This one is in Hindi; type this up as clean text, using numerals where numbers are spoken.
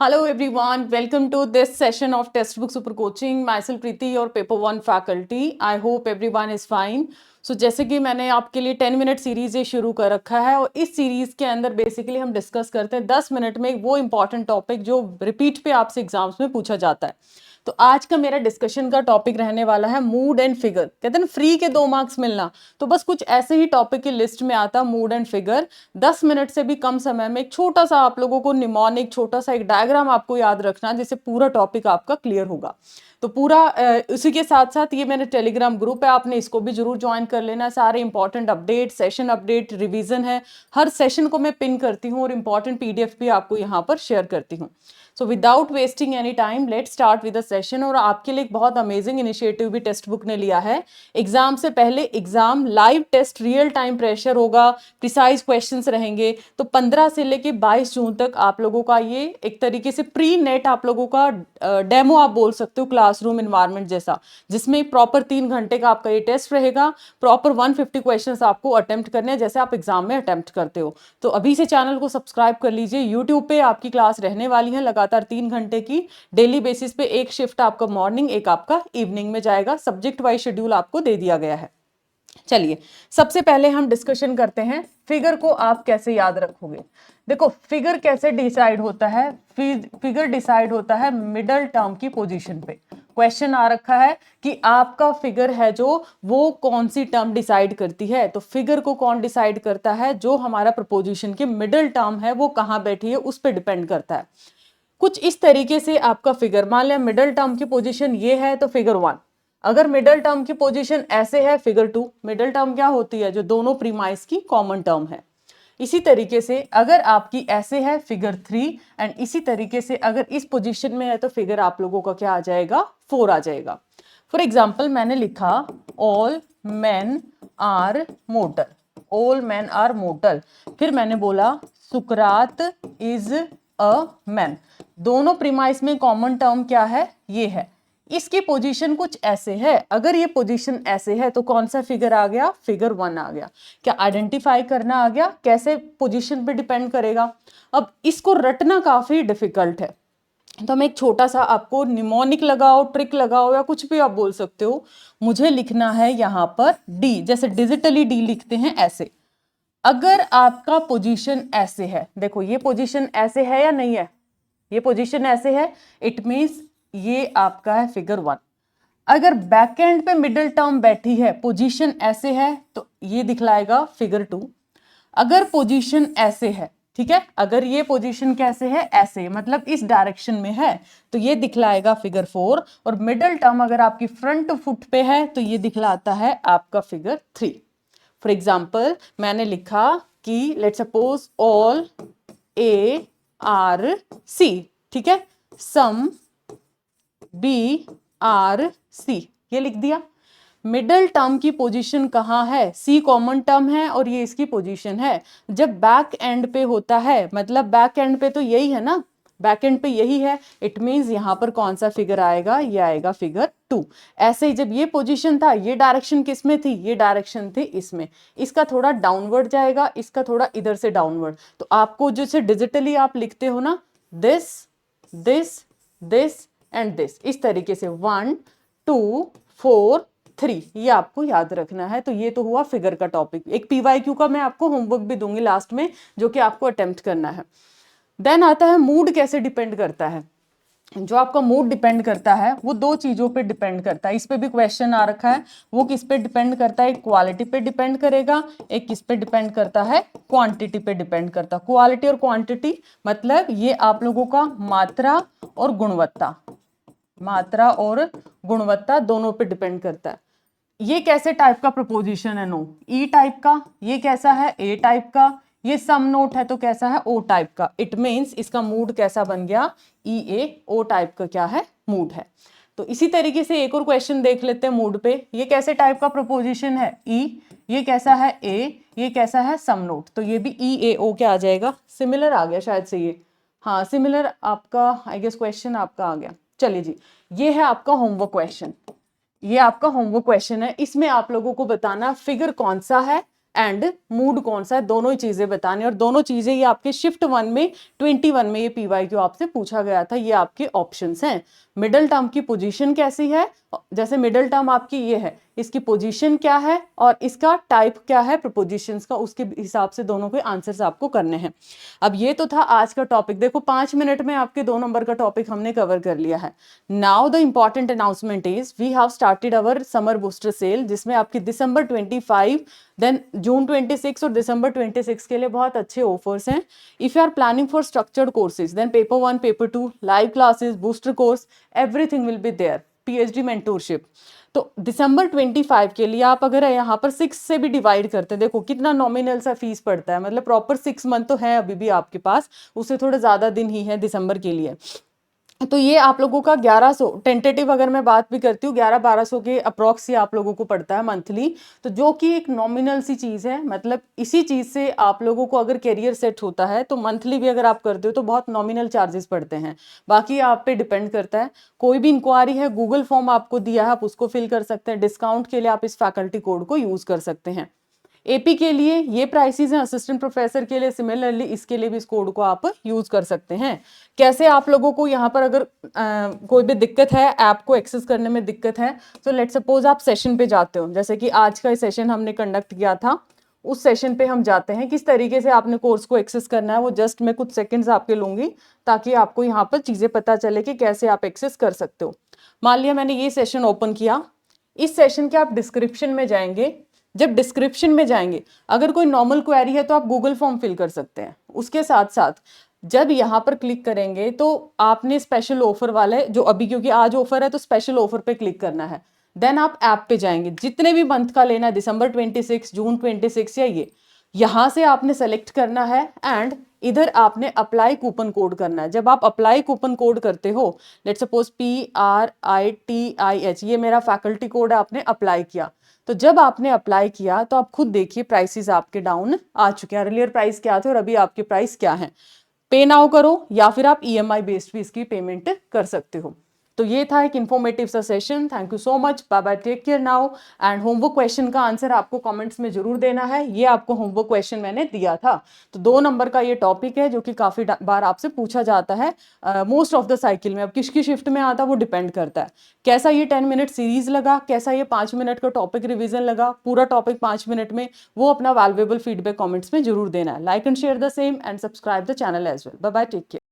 Hello everyone, welcome to this session of Textbook Super Coaching. Myself Preeti, your Paper 1 faculty. I hope everyone is fine. So जैसे कि मैंने आपके लिए 10 मिनट सीरीज ये शुरू कर रखा है और इस सीरीज के अंदर बेसिकली हम डिस्कस करते हैं 10 मिनट में वो इंपॉर्टेंट टॉपिक जो रिपीट पे आपसे एग्जाम्स में पूछा जाता है। तो आज का मेरा डिस्कशन का टॉपिक रहने वाला है मूड एंड फिगर। कहते हैं ना फ्री के 2 मार्क्स मिलना, तो बस कुछ ऐसे ही टॉपिक की लिस्ट में आता मूड एंड फिगर। 10 मिनट से भी कम समय में एक छोटा सा आप लोगों को निमोनिक छोटा सा एक डायग्राम आपको याद रखना, जिससे पूरा टॉपिक आपका क्लियर होगा। तो पूरा उसी के साथ साथ ये मेरे टेलीग्राम ग्रुप है, आपने इसको भी जरूर ज्वाइन कर लेना। सारे important update, session update, revision है, हर सेशन को मैं पिन करती हूँ और इंपॉर्टेंट पीडीएफ भी आपको यहाँ पर शेयर करती हूँ। So without wasting any time let start with the session. और आपके लिए एक बहुत अमेजिंग इनिशिएटिव भी टेक्स्ट बुक ने लिया है। एग्जाम से पहले exam live test real time pressure होगा, प्रिसाइज क्वेश्चंस रहेंगे। तो 15 से लेके 22 जून तक आप लोगों का ये एक तरीके से प्री नेट आप लोगों का डेमो आप बोल सकते हो, क्लासरूम इन्वायरमेंट जैसा, जिसमें प्रॉपर 3 घंटे का आपका ये टेस्ट रहेगा। प्रॉपर 150 क्वेश्चंस आपको अटेम्प्ट करने हैं जैसे आप एग्जाम में अटेम्प्ट करते हो। तो अभी से चैनल को सब्सक्राइब कर लीजिए। यूट्यूब पे आपकी क्लास रहने वाली है लगातार 3 घंटे की, डेली बेसिस पे। एक शिफ्ट आपका मॉर्निंग, एक आपका इवनिंग में जाएगा। सब्जेक्ट वाइज शेड्यूल आपको दे दिया गया है। चलिए सबसे पहले हम डिस्कशन करते हैं फिगर को आप कैसे याद रखोगे। देखो फिगर कैसे डिसाइड होता है, फिगर डिसाइड होता है मिडल टर्म की पोजीशन पे। क्वेश्चन आ रखा है कि आपका फिगर है जो वो कौन सी टर्म डिसाइड करती है। तो फिगर को कौन डिसाइड करता है, जो हमारा प्रपोजिशन की मिडल टर्म है वो कहां बैठी है उस पर डिपेंड करता है। कुछ इस तरीके से आपका फिगर, मान लिया मिडल टर्म की पोजीशन ये है तो फिगर 1। अगर मिडल टर्म की पोजीशन ऐसे है फिगर 2। मिडल टर्म क्या होती है, जो दोनों प्रीमाइस की कॉमन टर्म है। इसी तरीके से अगर आपकी ऐसे है फिगर 3, एंड इसी तरीके से अगर इस पोजीशन में है तो फिगर आप लोगों का क्या आ जाएगा, 4 आ जाएगा। फॉर एग्जाम्पल मैंने लिखा all man are mortal, all man are mortal. फिर मैंने बोला सुकरात इज अ मैन। दोनों प्रीमाइस में कॉमन टर्म क्या है, ये है। इसकी पोजीशन कुछ ऐसे है, अगर ये पोजीशन ऐसे है तो कौन सा फिगर आ गया, फिगर 1 आ गया। क्या आइडेंटिफाई करना आ गया, कैसे पोजीशन पे डिपेंड करेगा। अब इसको रटना काफी डिफिकल्ट है, तो हम एक छोटा सा आपको निमोनिक लगाओ, ट्रिक लगाओ, या कुछ भी आप बोल सकते हो। मुझे लिखना है यहाँ पर डी, जैसे डिजिटली डी लिखते हैं ऐसे। अगर आपका पोजीशन ऐसे है, देखो ये पोजीशन ऐसे है या नहीं है, ये पोजीशन ऐसे है, इट मींस ये आपका है फिगर 1। अगर बैक एंड पे मिडिल टर्म बैठी है, पोजीशन ऐसे है, तो ये दिखलाएगा फिगर 2। अगर पोजीशन ऐसे है, ठीक है, अगर ये पोजीशन कैसे है, ऐसे, मतलब इस डायरेक्शन में है, तो ये दिखलाएगा फिगर 4। और मिडिल टर्म अगर आपकी फ्रंट फुट पे है तो ये दिखलाता है आपका फिगर 3। फॉर एग्जाम्पल मैंने लिखा कि let suppose all A are C, ठीक है, सम बी आर सी, ये लिख दिया। मिडल टर्म की पोजीशन कहाँ है, सी कॉमन टर्म है और ये इसकी पोजीशन है। जब बैक एंड पे होता है, मतलब बैक एंड पे तो यही है ना, बैक एंड पे यही है, इट मींस यहां पर कौन सा फिगर आएगा, ये आएगा फिगर 2। ऐसे ही जब ये पोजीशन था, ये डायरेक्शन किस में थी, ये डायरेक्शन थी इसमें, इसका थोड़ा डाउनवर्ड जाएगा, इसका थोड़ा इधर से डाउनवर्ड। तो आपको जैसे डिजिटली आप लिखते हो ना, this this this and this, इस तरीके से 1 2 4 3, ये आपको याद रखना है। तो ये तो हुआ फिगर का टॉपिक। एक पीवाईक्यू का मैं आपको होमवर्क भी दूंगी लास्ट में, जो कि आपको अटेम्प्ट करना है। देन आता है मूड कैसे डिपेंड करता है। जो आपका मूड डिपेंड करता है वो 2 चीजों पे डिपेंड करता है। इस पे भी क्वेश्चन आ रखा है, वो किस पे डिपेंड करता है, एक क्वालिटी पे डिपेंड करेगा, एक किस पे डिपेंड करता है, क्वांटिटी पे डिपेंड करता है। क्वालिटी और क्वांटिटी मतलब ये आप लोगों का मात्रा और गुणवत्ता, मात्रा और गुणवत्ता दोनों पे डिपेंड करता है। ये कैसे टाइप का प्रपोजिशन है, नो ई टाइप का, ये कैसा है, ए टाइप का, ये सम नोट है तो कैसा है, ओ टाइप का। इट मींस इसका मूड कैसा बन गया, ई ए ओ टाइप का क्या है, मूड है। तो इसी तरीके से एक और क्वेश्चन देख लेते हैं मूड पे। ये कैसे टाइप का प्रपोजिशन है, ई, ये कैसा है, ए, ये कैसा है, सम नोट। तो ये भी ई ए ओ क्या आ जाएगा, सिमिलर आ गया शायद से ये, हाँ सिमिलर आपका आई गेस क्वेश्चन आपका आ गया। चलिए जी, ये है आपका होमवर्क क्वेश्चन, ये आपका होमवर्क क्वेश्चन है। इसमें आप लोगों को बताना फिगर कौन सा है, एंड मूड कौन सा है, दोनों ही चीजें बताने, और दोनों चीजें ये आपके शिफ्ट 1 में 21 में ये पीवाईक्यू आपसे पूछा गया था। ये आपके ऑप्शंस हैं। मिडिल टर्म की पोजीशन कैसी है, जैसे मिडिल टर्म आपकी ये है, इसकी पोजीशन क्या है और इसका टाइप क्या है प्रपोजिशंस का, उसके हिसाब से दोनों के आंसर्स आपको करने हैं। अब ये तो था आज का टॉपिक। देखो 5 मिनट में आपके 2 नंबर का टॉपिक हमने कवर कर लिया है। Now the important announcement is we have started our summer booster sale, जिसमें आपकी दिसंबर 25 देन जून 26 और दिसंबर 26 के लिए बहुत अच्छे ऑफर्स हैं। If you are planning for structured courses then paper 1 paper 2 live classes booster course everything will be there, PhD mentorship. तो दिसंबर 25 के लिए आप अगर यहाँ पर 6 से भी डिवाइड करते हैं, देखो कितना नॉमिनल सा फीस पड़ता है, मतलब प्रॉपर 6 मंथ तो है अभी भी आपके पास, उससे थोड़े ज्यादा दिन ही है दिसंबर के लिए। तो ये आप लोगों का 1100 टेंटेटिव अगर मैं बात भी करती हूँ 11-1200 के अप्रॉक्स ये आप लोगों को पड़ता है मंथली, तो जो कि एक नॉमिनल सी चीज है। मतलब इसी चीज से आप लोगों को अगर करियर सेट होता है तो मंथली भी अगर आप करते हो तो बहुत नॉमिनल चार्जेस पड़ते हैं। बाकी आप पे डिपेंड करता है। कोई भी इंक्वायरी है, गूगल फॉर्म आपको दिया है, आप उसको फिल कर सकते हैं। डिस्काउंट के लिए आप इस फैकल्टी कोड को यूज कर सकते हैं। एपी के लिए ये प्राइसेस हैं, असिस्टेंट प्रोफेसर के लिए सिमिलरली इसके लिए भी इस कोड को आप यूज कर सकते हैं। कैसे आप लोगों को यहाँ पर अगर कोई भी दिक्कत है, ऐप को एक्सेस करने में दिक्कत है, तो लेट सपोज आप सेशन पे जाते हो, जैसे कि आज का सेशन हमने कंडक्ट किया था, उस सेशन पे हम जाते हैं, किस तरीके से आपने कोर्स को एक्सेस करना है, वो जस्ट मैं कुछ सेकंड्स आपके लूंगी ताकि आपको यहाँ पर चीजें पता चले कि कैसे आप एक्सेस कर सकते हो। मान लिया मैंने ये सेशन ओपन किया, इस सेशन के आप डिस्क्रिप्शन में जाएंगे। जब डिस्क्रिप्शन में जाएंगे, अगर कोई नॉर्मल क्वेरी है तो आप गूगल फॉर्म फिल कर सकते हैं। उसके साथ साथ जब यहाँ पर क्लिक करेंगे तो आपने स्पेशल ऑफर वाले जो अभी, क्योंकि आज ऑफर है तो स्पेशल ऑफर पे क्लिक करना है। देन आप ऐप पे जाएंगे, जितने भी मंथ का लेना है, दिसंबर 26, जून 26 या ये, यहाँ से आपने सेलेक्ट करना है एंड इधर आपने अप्लाई कूपन कोड करना है। जब आप अप्लाई कूपन कोड करते हो, लेट सपोज PRITIH, ये मेरा फैकल्टी कोड है, आपने अप्लाई किया, तो जब आपने अप्लाई किया तो आप खुद देखिए प्राइसेस आपके डाउन आ चुके हैं। अर्लियर प्राइस क्या थे और अभी आपके प्राइस क्या है। पे नाउ करो या फिर आप EMI बेस्ड भी इसकी पेमेंट कर सकते हो। तो ये था एक इन्फॉर्मेटिव सा session. Thank you so much, bye bye, take care now. And homework question का आंसर आपको कमेंट्स में जरूर देना है। ये आपको होमवर्क क्वेश्चन मैंने दिया था। तो 2 नंबर का ये टॉपिक है जो कि काफी बार आपसे पूछा जाता है मोस्ट ऑफ द साइकिल में। अब किसकी शिफ्ट में आता है वो डिपेंड करता है। कैसा ये 10 मिनट सीरीज लगा, कैसा ये 5 मिनट का टॉपिक रिविजन लगा, पूरा टॉपिक 5 मिनट में, वो अपना वैल्यूएबल फीडबैक कमेंट्स में जरूर देना है। Like and share the same and subscribe the channel as well. Bye bye, take care.